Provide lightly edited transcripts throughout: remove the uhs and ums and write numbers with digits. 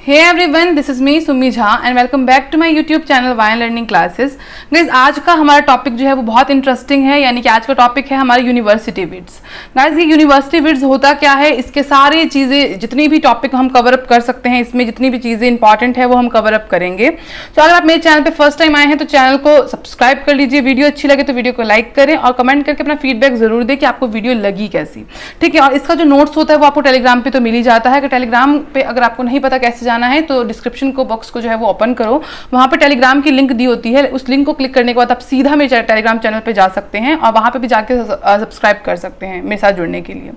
Hey everyone, this is me Sumi Jha and welcome back to my YouTube channel wine learning classes. Guys आज का हमारा topic जो है वो बहुत इंटरेस्टिंग है, यानी कि आज का टॉपिक है हमारे यूनिवर्सिटी विड्स। गाइज ये यूनिवर्सिटी विड्स होता क्या है, इसके सारी चीज़ें जितनी भी टॉपिक हम कवर अप कर सकते हैं, इसमें जितनी भी चीज़ें इंपॉर्टेंट है वो हम कवर अप करेंगे। तो अगर आप मेरे चैनल पर फर्स्ट टाइम आए हैं तो चैनल को सब्सक्राइब कर लीजिए, वीडियो अच्छी लगे तो वीडियो को लाइक करें और कमेंट करके अपना फीडबैक जरूर दें कि आपको वीडियो लगी कैसी। ठीक है, और इसका जो नोट्स होता है वो आपको टेलीग्राम पे तो मिल ही जाता है। कि टेलीग्राम पे अगर आपको नहीं पता कैसे जाना है तो डिस्क्रिप्शन को बॉक्स को जो है वो ओपन करो, वहां पे टेलीग्राम की लिंक दी होती है। उस लिंक को क्लिक करने के बाद आप सीधा मेरे टेलीग्राम चैनल पे जा सकते हैं और वहां पे भी जाके सब्सक्राइब कर सकते हैं मेरे साथ जुड़ने के लिए।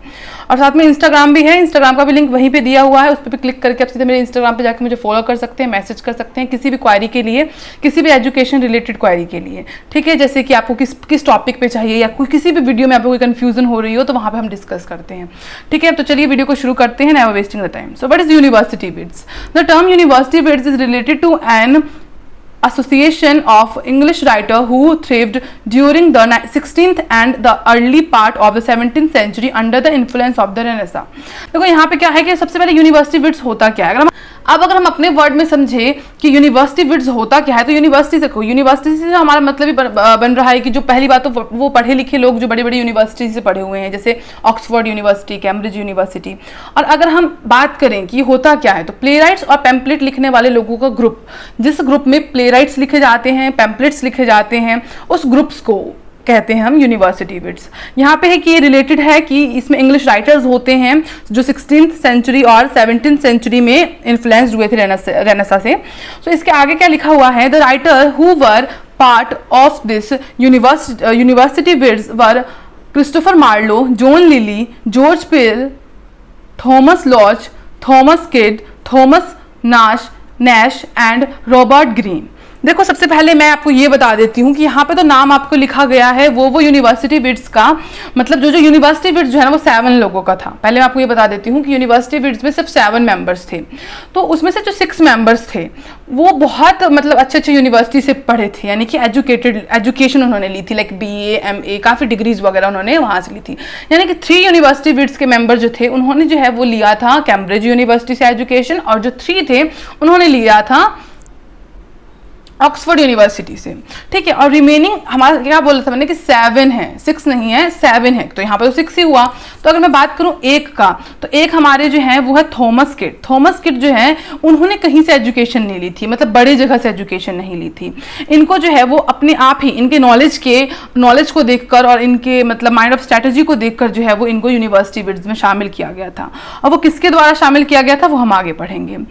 और साथ में इंस्टाग्राम भी है, इंस्टाग्राम का भी लिंक वहीं पे दिया हुआ है, उस पर भी क्लिक करके आप सीधे मेरे इंस्टाग्राम पे जाकर मुझे फॉलो कर सकते हैं, मैसेज कर सकते हैं किसी भी क्वायरी के लिए, किसी भी एजुकेशन रिलेटेड क्वायरी के लिए। ठीक है, जैसे कि आपको किस टॉपिक पे चाहिए या किसी भी वीडियो में आपको कोई कंफ्यूजन हो रही हो तो वहां पे हम डिस्कस करते हैं। ठीक है, तो चलिए वीडियो को शुरू करते हैं, never wasting the time. So what is university wits? The term university wits is related to an association of English writer who thrived during the 16th and the early part of the 17th century under the influence of the Renaissance। देखो यहाँ पे क्या है कि सबसे पहले university विड्स होता क्या है। अगर हम अपने वर्ड में समझे कि यूनिवर्सिटी विड्स होता क्या है, तो यूनिवर्सिटी से यूनिवर्सिटी से हमारा मतलब ही बन रहा है कि जो पहली बात तो वो पढ़े लिखे लोग जो बड़ी बड़ी यूनिवर्सिटी से पढ़े हुए हैं, जैसे ऑक्सफोर्ड यूनिवर्सिटी, कैम्ब्रिज यूनिवर्सिटी। और अगर हम बात करें कि होता क्या है, तो प्ले राइट्स और पैम्पलेट लिखने वाले लोगों का ग्रुप, जिस ग्रुप में प्ले राइट्स लिखे जाते हैं, पैम्पलेट्स लिखे जाते हैं, उस ग्रुप्स को कहते हैं हम यूनिवर्सिटी विड्स। यहाँ पे है कि ये रिलेटेड है कि इसमें इंग्लिश राइटर्स होते हैं जो 16th सेंचुरी और 17th सेंचुरी में इन्फ्लुएंस्ड हुए थे रेनेसा से। तो इसके आगे क्या लिखा हुआ है, the writer who were part of this university wits were Christopher Marlowe, John Lyly, George Peele, Thomas Lodge, Thomas Kyd, Thomas Nashe and Robert Greene. देखो सबसे पहले मैं आपको ये बता देती हूँ कि यहाँ पे तो नाम आपको लिखा गया है वो यूनिवर्सिटी विड्स का, मतलब जो यूनिवर्सिटी विड्स जो है ना वो 7 लोगों का था। पहले मैं आपको ये बता देती हूँ कि यूनिवर्सिटी विड्स में सिर्फ 7 मेंबर्स थे। तो उसमें से जो 6 मेंबर्स थे वो बहुत मतलब अच्छे यूनिवर्सिटी से पढ़े थे, यानी कि एजुकेशन उन्होंने ली थी, लाइक BA MA काफ़ी डिग्रीज वगैरह उन्होंने वहाँ से ली थी। यानी कि 3 यूनिवर्सिटी विड्स के मेंबर जो थे उन्होंने जो है वो लिया था कैम्ब्रिज यूनिवर्सिटी से एजुकेशन, और जो 3 थे उन्होंने लिया था ऑक्सफोर्ड यूनिवर्सिटी से। ठीक है, और रिमेनिंग हमारा क्या बोला था मैंने कि 7 है, 6 नहीं है, 7 है। तो यहाँ पर तो 6 ही हुआ। तो अगर मैं बात करूँ एक का, तो एक हमारे जो है वो है थॉमस किड। थॉमस किड जो है उन्होंने कहीं से एजुकेशन नहीं ली थी, मतलब बड़े जगह से एजुकेशन नहीं ली थी। इनको जो है वो अपने आप ही इनके नॉलेज को देखकर और इनके मतलब माइंड ऑफ स्ट्रैटेजी को देखकर जो है वो इनको यूनिवर्सिटी विड्स में शामिल किया गया था। और वो किसके द्वारा शामिल किया गया था वो हम आगे पढ़ेंगे।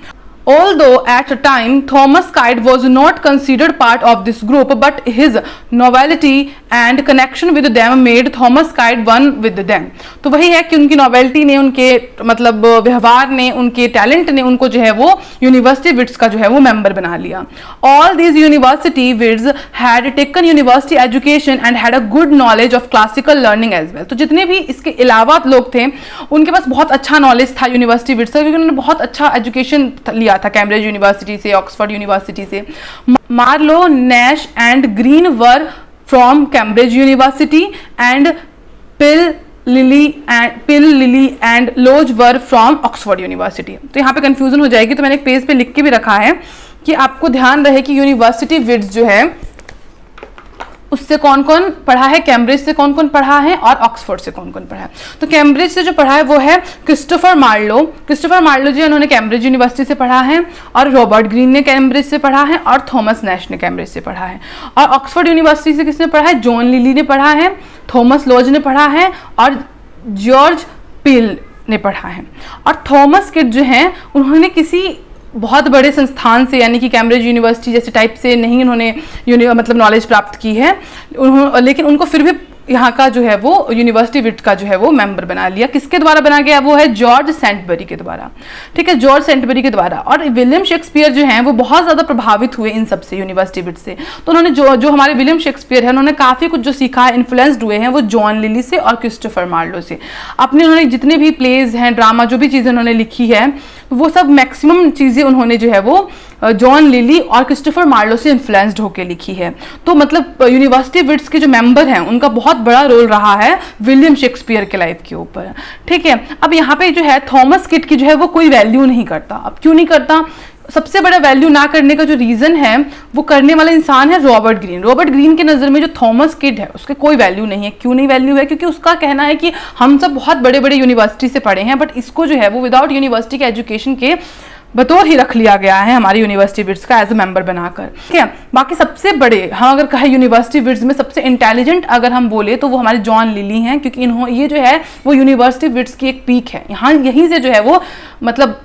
Although at a time Thomas Kyd was not considered part of this group, but his novelty and connection with them made Thomas Kyd one with them। तो वही है कि उनकी नॉवेल्टी ने, उनके मतलब व्यवहार ने, उनके टैलेंट ने उनको जो है वो यूनिवर्सिटी विड्स का जो है वो मेंबर बना लिया। All these university vids had taken university education and had a good knowledge of classical learning as well। तो जितने भी इसके अलावा लोग थे उनके पास बहुत अच्छा नॉलेज था यूनिवर्सिटी विड्स का, क्योंकि उन्होंने बहुत अच्छा एजुकेशन लिया था कैम्ब्रिज यूनिवर्सिटी से, ऑक्सफोर्ड यूनिवर्सिटी से। Marlowe, Nash and Greene were from Cambridge University and Peele, Lyly and Lodge were from Oxford University. तो यहाँ पे कंफ्यूजन हो जाएगी, तो मैंने एक पेज पे लिख के भी रखा है कि आपको ध्यान रहे कि यूनिवर्सिटी विड्स जो है उससे कौन कौन पढ़ा है, कैम्ब्रिज से कौन कौन पढ़ा है और ऑक्सफोर्ड से कौन कौन पढ़ा है। तो कैम्ब्रिज से जो पढ़ा है वो है क्रिस्टोफर मार्लो जो उन्होंने कैम्ब्रिज यूनिवर्सिटी से पढ़ा है, और रॉबर्ट ग्रीन ने कैम्ब्रिज से पढ़ा है, और थॉमस नैश ने कैम्ब्रिज से पढ़ा है। और ऑक्सफोर्ड यूनिवर्सिटी से किसने पढ़ा है, जॉन लिली ने पढ़ा है, थॉमस लॉज ने पढ़ा है और जॉर्ज पिल ने पढ़ा है। और थॉमस किड जो है उन्होंने किसी बहुत बड़े संस्थान से, यानी कि कैम्ब्रिज यूनिवर्सिटी जैसे टाइप से नहीं उन्होंने मतलब नॉलेज प्राप्त की है, लेकिन उनको फिर भी यहाँ का जो है वो यूनिवर्सिटी विड्स का जो है वो मेंबर बना लिया। किसके द्वारा बना गया, वो है जॉर्ज सेंटबरी के द्वारा। ठीक है, जॉर्ज सेंटबरी के द्वारा। और विलियम शेक्सपियर जो हैं वो बहुत ज़्यादा प्रभावित हुए इन सब से, यूनिवर्सिटी विड्स से। तो उन्होंने जो हमारे विलियम शेक्सपियर है उन्होंने काफ़ी कुछ जो सीखा है, इन्फ्लुएंस्ड हुए हैं वो जॉन लिली से और क्रिस्टोफर मार्लो से। उन्होंने जितने भी प्लेज हैं, ड्रामा, जो भी चीज़ें उन्होंने लिखी है वो सब मैक्सिमम चीज़ें उन्होंने जो है वो जॉन लिली और क्रिस्टोफर मार्लो से इन्फ्लुएंस्ड होकर लिखी है। तो मतलब यूनिवर्सिटी विट्स के जो मेंबर हैं उनका बहुत बड़ा रोल रहा है विलियम शेक्सपियर के लाइफ के ऊपर, ठीक है। अब यहाँ पे जो है थॉमस किट की जो है वो कोई वैल्यू नहीं करता। अब क्यों नहीं करता? सबसे बड़ा वैल्यू ना करने का जो रीजन है वो करने वाला इंसान है रॉबर्ट ग्रीन। रॉबर्ट ग्रीन के नज़र में जो थॉमस किड है उसके कोई वैल्यू नहीं है। क्यों नहीं वैल्यू है? क्योंकि उसका कहना है कि हम सब बहुत बड़े बड़े यूनिवर्सिटी से पढ़े हैं, बट इसको जो है वो विदाउट यूनिवर्सिटी के एजुकेशन के बतौर ही रख लिया गया है हमारी यूनिवर्सिटी विट्स का एज ए मेंबर बनाकर, ठीक है। बाकी सबसे बड़े हम अगर कहें यूनिवर्सिटी विट्स में सबसे इंटेलिजेंट अगर हम बोले तो वो हमारे जॉन लिली हैं, क्योंकि ये जो है वो यूनिवर्सिटी विट्स की एक पीक है। यहाँ यहीं से जो है वो मतलब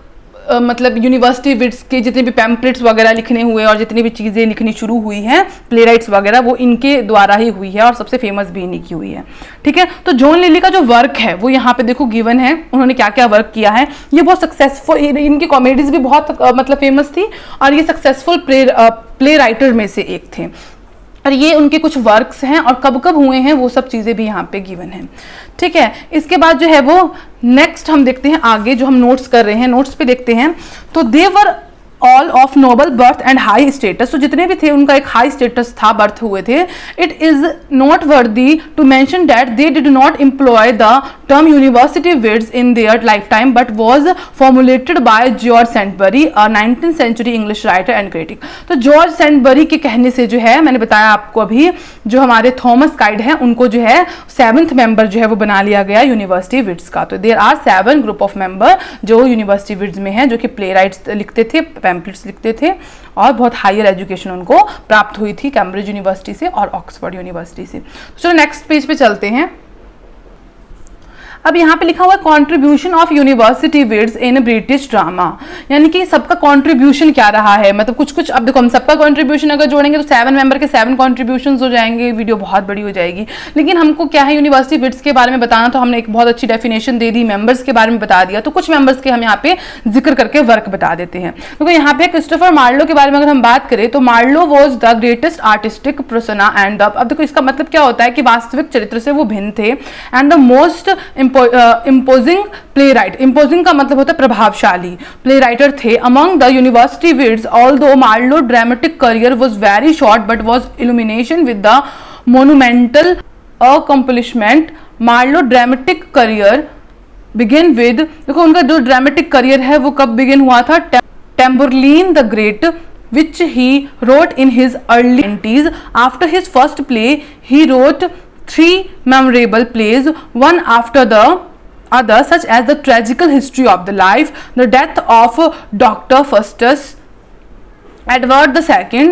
यूनिवर्सिटी विट्स के जितने भी पैम्पलेट्स वगैरह लिखने हुए और जितनी भी चीज़ें लिखनी शुरू हुई हैं, प्ले राइट्स वगैरह, वो इनके द्वारा ही हुई है और सबसे फेमस भी इन्हीं की हुई है, ठीक है। तो जॉन लिली का जो वर्क है वो यहाँ पे देखो गिवन है, उन्होंने क्या क्या वर्क किया है। ये बहुत सक्सेसफुल, इनकी कॉमेडीज भी बहुत मतलब फेमस थी और ये सक्सेसफुल प्ले राइटर में से एक थे। और ये उनके कुछ वर्क्स हैं और कब कब हुए हैं वो सब चीज़ें भी यहाँ पे गिवन हैं, ठीक है। इसके बाद जो है वो नेक्स्ट हम देखते हैं आगे, जो हम नोट्स कर रहे हैं, नोट्स पे देखते हैं। तो they were all of noble birth and high status. तो जितने भी थे उनका एक हाई स्टेटस था, बर्थ हुए थे। It is not worthy to mention that they did not employ the term university wits in their life time but was formulated by George Saintsbury, a 19th century English writer and critic. तो George Saintsbury के कहने से जो है, मैंने बताया आपको अभी, जो हमारे थॉमस काइड हैं उनको जो है 7th मेंबर जो है वो बना लिया गया यूनिवर्सिटी विट्स का। तो there are 7 group of member जो यूनिवर्सिटी विट्स में हैं, जो कि प्ले राइट्स लिखते थे, पैम्पलेट्स लिखते थे और बहुत हायर एजुकेशन उनको प्राप्त हुई थी कैम्ब्रिज यूनिवर्सिटी से और ऑक्सफोर्ड यूनिवर्सिटी से। चलो नेक्स्ट पेज पे चलते हैं। अब यहाँ पे लिखा हुआ है contribution of university wits in British drama, यानी कि सबका कॉन्ट्रीब्यूशन क्या रहा है, मतलब कुछ कुछ। अब देखो हम सबका कॉन्ट्रीब्यूशन अगर जोड़ेंगे तो 7 मेंबर के 7 कॉन्ट्रीब्यूशन हो जाएंगे, वीडियो बहुत बड़ी हो जाएगी। लेकिन हमको क्या है यूनिवर्सिटी विट्स के बारे में बताना, तो हमने एक बहुत अच्छी डेफिनेशन दे दी, मेंबर्स के बारे में बता दिया, तो कुछ मेंबर्स के हम यहाँ पे जिक्र करके वर्क बता देते हैं। तो यहाँ पे क्रिस्टोफर मार्लो के बारे में अगर हम बात करें तो Marlowe was the greatest artistic persona and अब देखो इसका मतलब क्या होता है कि वास्तविक चरित्र से वो भिन्न थे and the most imposing playwright. Imposing का मतलब होता है प्रभावशाली प्ले राइटर थे among the university wits. Although Marlowe dramatic career was very short but was illumination with the monumental accomplishment. Marlowe dramatic career begin with, देखो उनका जो dramatic career है वो कब बिगिन हुआ था, Tamburlaine the great which he wrote in his early 20s. After his first play he wrote 3 memorable plays, one after the other, such as the tragical history of the life, the death of Dr. Faustus, Edward II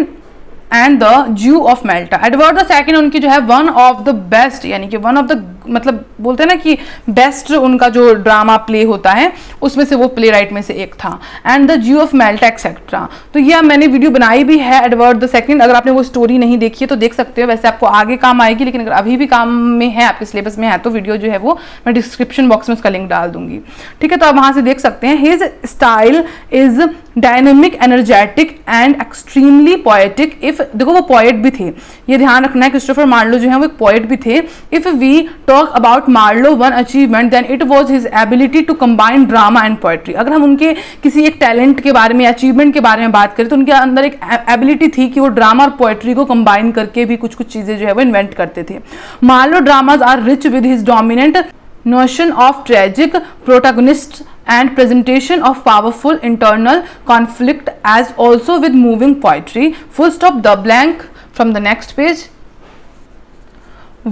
and the Jew of Malta. Edward the second उनकी जो है one of the best, यानी कि one of the, मतलब बोलते हैं ना कि बेस्ट उनका जो ड्रामा प्ले होता है उसमें से वो प्ले राइट में से एक था। And the Jew of मेल्टा etcetera. तो ये मैंने वीडियो बनाई भी है एडवर्ड द सेकंड, अगर आपने वो स्टोरी नहीं देखी है तो देख सकते हो, वैसे आपको आगे काम आएगी, लेकिन अगर अभी भी काम में है, आपके सिलेबस में है, तो वीडियो जो है वो मैं डिस्क्रिप्शन बॉक्स में उसका लिंक डाल दूंगी, ठीक है। तो आप वहां से देख सकते हैं। His style is dynamic, energetic and extremely poetic. If देखो वो पोएट भी थे, ये ध्यान रखना है, क्रिस्टोफर मार्लो जो है वो एक पोएट भी थे। If we talk about Marlowe one achievement then it was his ability to combine drama and poetry. अगर हम उनके किसी एक टैलेंट के बारे में, अचीवमेंट के बारे में बात करें तो उनके अंदर एक एबिलिटी थी कि वो ड्रामा और पोएट्री को कंबाइन करके भी कुछ कुछ चीजें जो है वो इन्वेंट करते थे। Marlowe dramas are rich with his dominant notion of tragic protagonists and presentation of powerful internal conflict, as also with moving poetry. Full stop, the blank from the next page.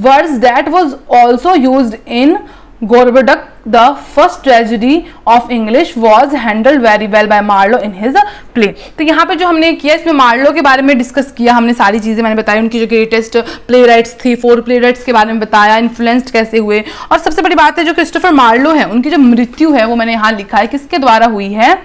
Words that was also used in Gorboduc, the first tragedy of English, was handled very well by Marlowe in his play. तो यहाँ पे जो हमने किया इसमें Marlowe के बारे में डिस्कस किया हमने, सारी चीज़ें मैंने बताई, उनकी जो ग्रेटेस्ट प्ले राइट्स थी, 4 प्ले राइट्स के बारे में बताया, इन्फ्लुएंस्ड कैसे हुए। और सबसे बड़ी बात है जो क्रिस्टोफर मार्लो है, उनकी जो मृत्यु है वो मैंने यहाँ लिखा है किसके द्वारा हुई है,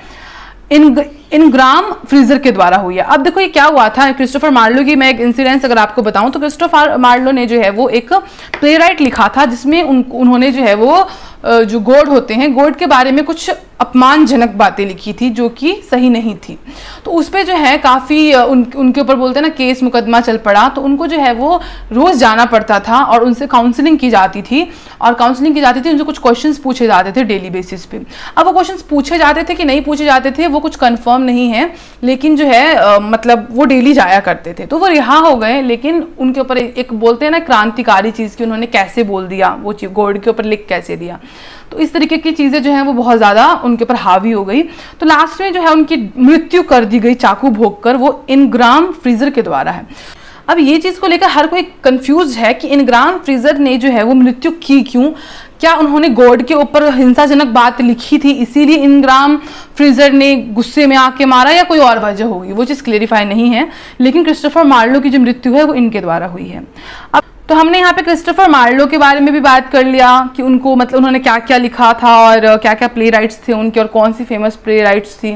इनग्राम फ्रीजर के द्वारा हुई है। अब देखो ये क्या हुआ था, क्रिस्टोफर मार्लो की मैं एक इंसिडेंस अगर आपको बताऊं तो क्रिस्टोफर मार्लो ने जो है वो एक प्ले राइट लिखा था जिसमें उन्होंने जो है वो जो गोड होते हैं, गोड के बारे में कुछ अपमानजनक बातें लिखी थी जो कि सही नहीं थी। तो उस पर जो है काफ़ी उनके ऊपर बोलते हैं ना केस मुकदमा चल पड़ा। तो उनको जो है वो रोज़ जाना पड़ता था और उनसे काउंसलिंग की जाती थी, और काउंसलिंग की जाती थी, उनसे कुछ क्वेश्चंस पूछे जाते थे डेली बेसिस पे। अब वो क्वेश्चंस पूछे जाते थे कि नहीं पूछे जाते थे वो कुछ कंफर्म नहीं है, लेकिन जो है मतलब वो डेली जाया करते थे। तो वो रिहा हो गए, लेकिन उनके ऊपर एक बोलते हैं ना क्रांतिकारी चीज़ की उन्होंने कैसे बोल दिया, वो चीज़ गोल्ड के ऊपर लिख कैसे दिया। तो इस तरीके की चीज़ें जो हैं वो बहुत ज़्यादा उनके ऊपर हावी हो गई। तो लास्ट में जो है उनकी मृत्यु कर दी गई चाकू भोंककर, वो इनग्राम फ्रीजर के द्वारा है। अब ये चीज़ को लेकर हर कोई कंफ्यूज है कि इनग्राम फ्रीजर ने जो है वो मृत्यु की क्यों। क्या उन्होंने गॉड के ऊपर हिंसाजनक बात लिखी थी इसीलिए इनग्राम फ्रीजर ने गुस्से में आके मारा, या कोई और वजह होगी, वो चीज़ क्लेरिफाई नहीं है। लेकिन क्रिस्टोफर मार्लो की जो मृत्यु है वो इनके द्वारा हुई है। अब तो हमने यहाँ पे क्रिस्टोफर मार्लो के बारे में भी बात कर लिया कि उनको मतलब उन्होंने क्या क्या लिखा था और क्या क्या प्ले राइट्स थे उनके और कौन सी फेमस प्ले राइट्स थी।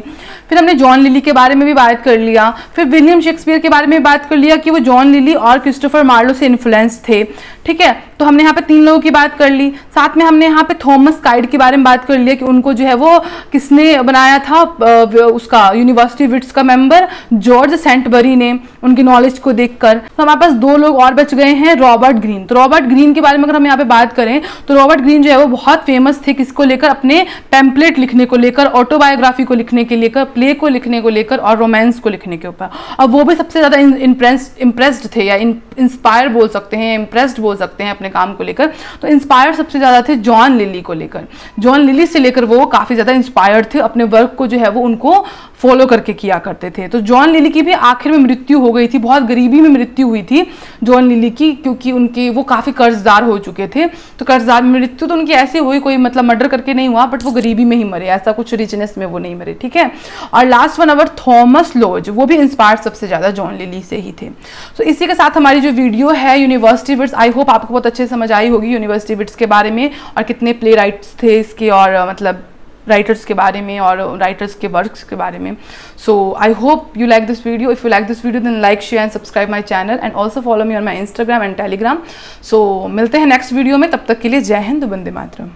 फिर हमने जॉन लिली के बारे में भी बात कर लिया। फिर विलियम शेक्सपियर के बारे में बात कर लिया कि वो जॉन लिली और क्रिस्टोफर मार्लो से इन्फ्लुएंस थे। ठीक है, तो हमने यहाँ पे 3 लोगों की बात कर ली। साथ में हमने यहाँ पे थॉमस काइड के बारे में बात कर लिया कि उनको जो है वो किसने बनाया था, उसका यूनिवर्सिटी विट्स का मेंबर जॉर्ज सेंटबरी ने, उनकी नॉलेज को देखकर। तो हमारे पास 2 लोग और बच गए हैं, रॉबर्ट ग्रीन। तो रॉबर्ट ग्रीन के बारे में अगर हम यहाँ पे बात करें तो रॉबर्ट ग्रीन जो है वो बहुत फेमस थे किसको लेकर, अपने पैम्पलेट लिखने को लेकर, ऑटोबायोग्राफी को लिखने के लेकर, प्ले को लिखने को लेकर और रोमांस को लिखने के ऊपर। और वो भी सबसे ज़्यादा इम्प्रेस्ड थे, या इंस्पायर बोल सकते हैं, इम्प्रेस्ड बोल सकते हैं अपने काम को लेकर। तो इंस्पायर सबसे ज़्यादा थे जॉन लिली को लेकर। जॉन लिली से लेकर वो काफ़ी ज़्यादा इंस्पायर्ड थे, अपने वर्क को जो है वो उनको फॉलो करके किया करते थे। तो जॉन लिली की भी आखिर में मृत्यु हो गई थी, बहुत गरीबी में मृत्यु हुई थी जॉन लिली की, क्योंकि उनके वो काफ़ी कर्जदार हो चुके थे। तो कर्जदार में मृत्यु तो उनकी ऐसी हुई, कोई मतलब मर्डर करके नहीं हुआ, बट वो गरीबी में ही मरे, ऐसा कुछ रिचनेस में वो नहीं मरे। ठीक है, और लास्ट 1 अवर थॉमस लॉज, वो भी इंस्पायर्ड सबसे ज़्यादा जॉन लिली से ही थे। तो इसी के साथ हमारी जो वीडियो है यूनिवर्सिटी विट्स, आई होप आपको बहुत अच्छे समझ आई होगी यूनिवर्सिटी विट्स के बारे में और कितने प्ले राइट्स थे इसके, और मतलब राइटर्स के बारे में और राइटर्स के वर्क्स के बारे में। So I hope you like this video. If you like this video then like, share and subscribe my channel and also follow me on my Instagram and Telegram. So मिलते हैं next video में, तब तक के लिए जय हिंद, वंदे मातरम।